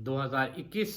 2021,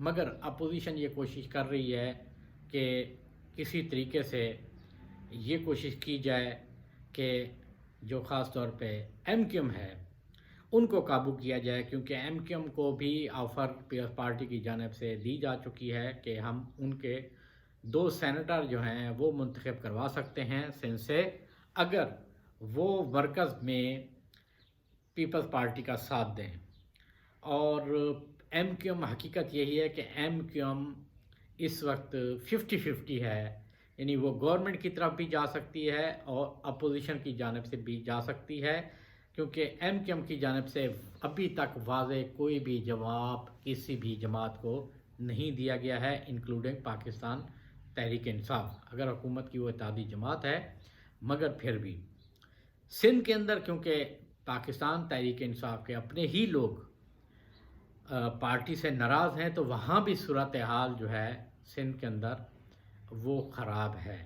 مگر اپوزیشن یہ کوشش کر رہی ہے کہ کسی طریقے سے یہ کوشش کی جائے کہ جو خاص طور پہ ایم کیو ایم ہے ان کو قابو کیا جائے، کیونکہ ایم کیو ایم کو بھی آفر پیپلز پارٹی کی جانب سے دی جا چکی ہے کہ ہم ان کے 2 سینیٹر جو ہیں وہ منتخب کروا سکتے ہیں سندھ سے، اگر وہ مرکز میں پیپلز پارٹی کا ساتھ دیں۔ اور ایم کیو ایم حقیقت یہی ہے کہ ایم کیو ایم اس وقت 50-50 ہے، یعنی وہ گورنمنٹ کی طرف بھی جا سکتی ہے اور اپوزیشن کی جانب سے بھی جا سکتی ہے، کیونکہ ایم کیو ایم کی جانب سے ابھی تک واضح کوئی بھی جواب کسی بھی جماعت کو نہیں دیا گیا ہے، انکلوڈنگ پاکستان تحریک انصاف، اگر حکومت کی وہ اتحادی جماعت ہے۔ مگر پھر بھی سندھ کے اندر کیونکہ پاکستان تحریک انصاف کے اپنے ہی لوگ پارٹی سے ناراض ہیں، تو وہاں بھی صورتحال جو ہے سندھ کے اندر وہ خراب ہے۔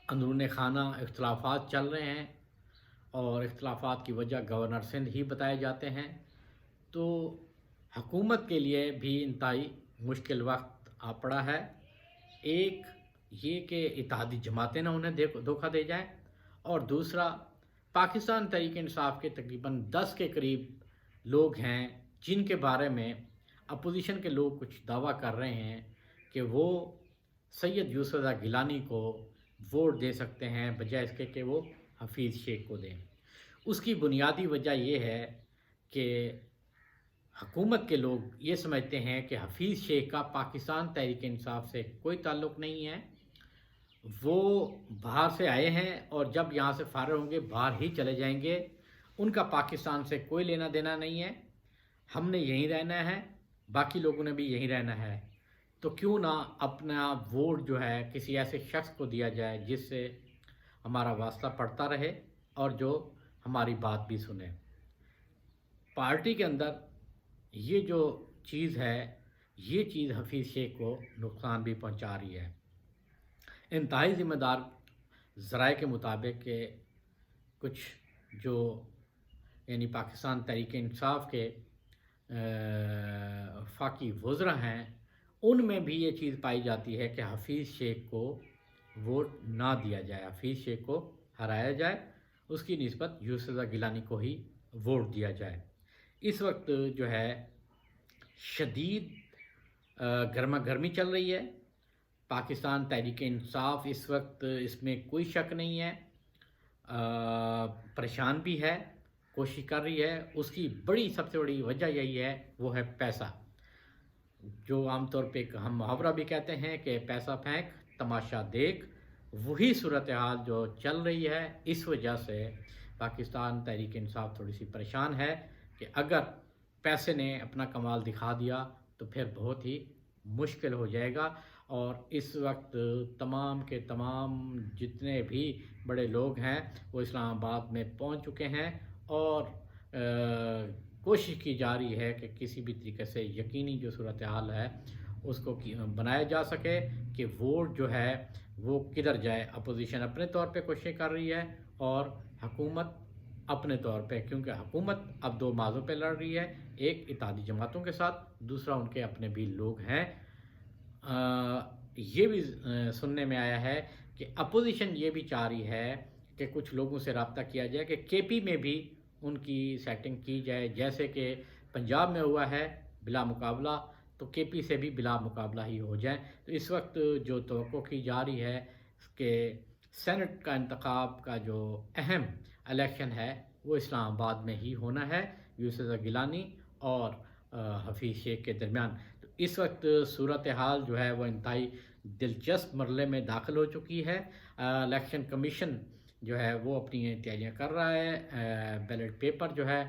اندرون خانہ اختلافات چل رہے ہیں اور اختلافات کی وجہ گورنر سندھ ہی بتائے جاتے ہیں، تو حکومت کے لیے بھی انتہائی مشکل وقت آ پڑا ہے۔ ایک یہ کہ اتحادی جماعتیں نہ انہیں دھوکہ دے جائیں، اور دوسرا پاکستان تحریک انصاف کے تقریباً 10 کے قریب لوگ ہیں جن کے بارے میں اپوزیشن کے لوگ کچھ دعویٰ کر رہے ہیں کہ وہ سید یوسف رضا گیلانی کو ووٹ دے سکتے ہیں بجائے اس کے کہ وہ حفیظ شیخ کو دیں۔ اس کی بنیادی وجہ یہ ہے کہ حکومت کے لوگ یہ سمجھتے ہیں کہ حفیظ شیخ کا پاکستان تحریک انصاف سے کوئی تعلق نہیں ہے، وہ باہر سے آئے ہیں اور جب یہاں سے فارغ ہوں گے باہر ہی چلے جائیں گے، ان کا پاکستان سے کوئی لینا دینا نہیں ہے، ہم نے یہیں رہنا ہے، باقی لوگوں نے بھی یہیں رہنا ہے، تو کیوں نہ اپنا ووٹ جو ہے کسی ایسے شخص کو دیا جائے جس سے ہمارا واسطہ پڑتا رہے اور جو ہماری بات بھی سنے۔ پارٹی کے اندر یہ جو چیز ہے، یہ چیز حفیظ شیخ کو نقصان بھی پہنچا رہی ہے۔ انتہائی ذمہ دار ذرائع کے مطابق کہ کچھ جو یعنی پاکستان تحریک انصاف کے وفاقی وزراء ہیں، ان میں بھی یہ چیز پائی جاتی ہے کہ حفیظ شیخ کو ووٹ نہ دیا جائے، حفیظ شیخ کو ہرایا جائے، اس کی نسبت یوسف رضا گیلانی کو ہی ووٹ دیا جائے۔ اس وقت جو ہے شدید گرما گرمی چل رہی ہے، پاکستان تحریک انصاف اس وقت اس میں کوئی شک نہیں ہے، پریشان بھی ہے، کوشش کر رہی ہے۔ اس کی سب سے بڑی وجہ یہی ہے، وہ ہے پیسہ، جو عام طور پہ ہم محاورہ بھی کہتے ہیں کہ پیسہ پھینک تماشا دیکھ، وہی صورتحال جو چل رہی ہے۔ اس وجہ سے پاکستان تحریک انصاف تھوڑی سی پریشان ہے کہ اگر پیسے نے اپنا کمال دکھا دیا تو پھر بہت ہی مشکل ہو جائے گا، اور اس وقت تمام کے تمام جتنے بھی بڑے لوگ ہیں وہ اسلام آباد میں پہنچ چکے ہیں، اور کوشش کی جا رہی ہے کہ کسی بھی طریقے سے یقینی جو صورتحال ہے اس کو بنایا جا سکے کہ ووٹ جو ہے وہ کدھر جائے۔ اپوزیشن اپنے طور پہ کوشش کر رہی ہے اور حکومت اپنے طور پہ، کیونکہ حکومت اب 2 مازوں پہ لڑ رہی ہے، ایک اتحادی جماعتوں کے ساتھ، دوسرا ان کے اپنے بھی لوگ ہیں۔ یہ بھی سننے میں آیا ہے کہ اپوزیشن یہ بھی چاہ رہی ہے کہ کچھ لوگوں سے رابطہ کیا جائے کہ کے پی میں بھی ان کی سیٹنگ کی جائے، جیسے کہ پنجاب میں ہوا ہے بلا مقابلہ، تو کے پی سے بھی بلا مقابلہ ہی ہو جائیں۔ تو اس وقت جو توقع کی جا رہی ہے کہ سینٹ کا انتخاب کا جو اہم الیکشن ہے وہ اسلام آباد میں ہی ہونا ہے، یوسف رضا گیلانی اور حفیظ شیخ کے درمیان۔ تو اس وقت صورتحال جو ہے وہ انتہائی دلچسپ مرحلے میں داخل ہو چکی ہے۔ الیکشن کمیشن جو ہے وہ اپنی تیاریاں کر رہا ہے، بیلٹ پیپر جو ہے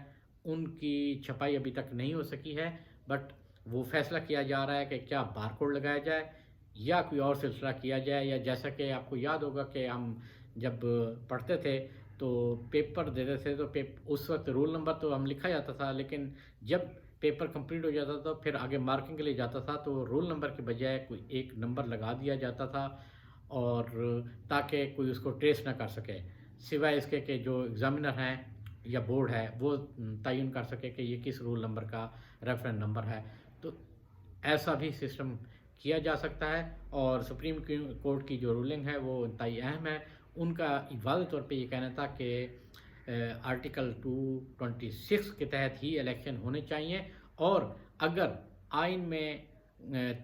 ان کی چھپائی ابھی تک نہیں ہو سکی ہے، بٹ وہ فیصلہ کیا جا رہا ہے کہ کیا بار کوڈ لگایا جائے یا کوئی اور سلسلہ کیا جائے، یا جیسا کہ آپ کو یاد ہوگا کہ ہم جب پڑھتے تھے تو پیپر دیتے تھے تو اس وقت رول نمبر تو ہم لکھا جاتا تھا، لیکن جب پیپر کمپلیٹ ہو جاتا تھا پھر آگے مارکنگ کے لیے جاتا تھا تو رول نمبر کے بجائے کوئی ایک نمبر لگا دیا جاتا تھا، اور تاکہ کوئی اس کو ٹریس نہ کر سکے، سوائے اس کے کہ جو ایگزامینر ہیں یا بورڈ ہے وہ تعین کر سکے کہ یہ کس رول نمبر کا ریفرنس نمبر ہے۔ تو ایسا بھی سسٹم کیا جا سکتا ہے، اور سپریم کورٹ کی جو رولنگ ہے وہ انتہائی اہم ہے۔ ان کا واضح طور پہ یہ کہنا تھا کہ آرٹیکل 226 کے تحت ہی الیکشن ہونے چاہیے، اور اگر آئین میں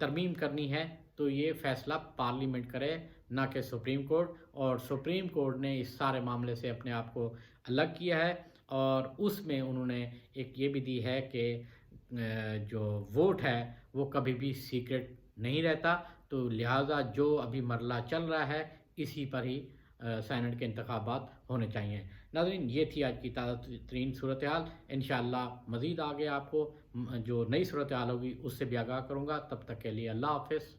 ترمیم کرنی ہے تو یہ فیصلہ پارلیمنٹ کرے، نہ کہ سپریم کورٹ۔ اور سپریم کورٹ نے اس سارے معاملے سے اپنے آپ کو الگ کیا ہے، اور اس میں انہوں نے ایک یہ بھی دی ہے کہ جو ووٹ ہے وہ کبھی بھی سیکرٹ نہیں رہتا، تو لہٰذا جو ابھی مرحلہ چل رہا ہے اسی پر ہی سینٹ کے انتخابات ہونے چاہیے۔ ناظرین، یہ تھی آج کی تازہ ترین صورتحال۔ انشاءاللہ مزید آگے آپ کو جو نئی صورتحال ہوگی اس سے بھی آگاہ کروں گا۔ تب تک کے لیے اللہ حافظ۔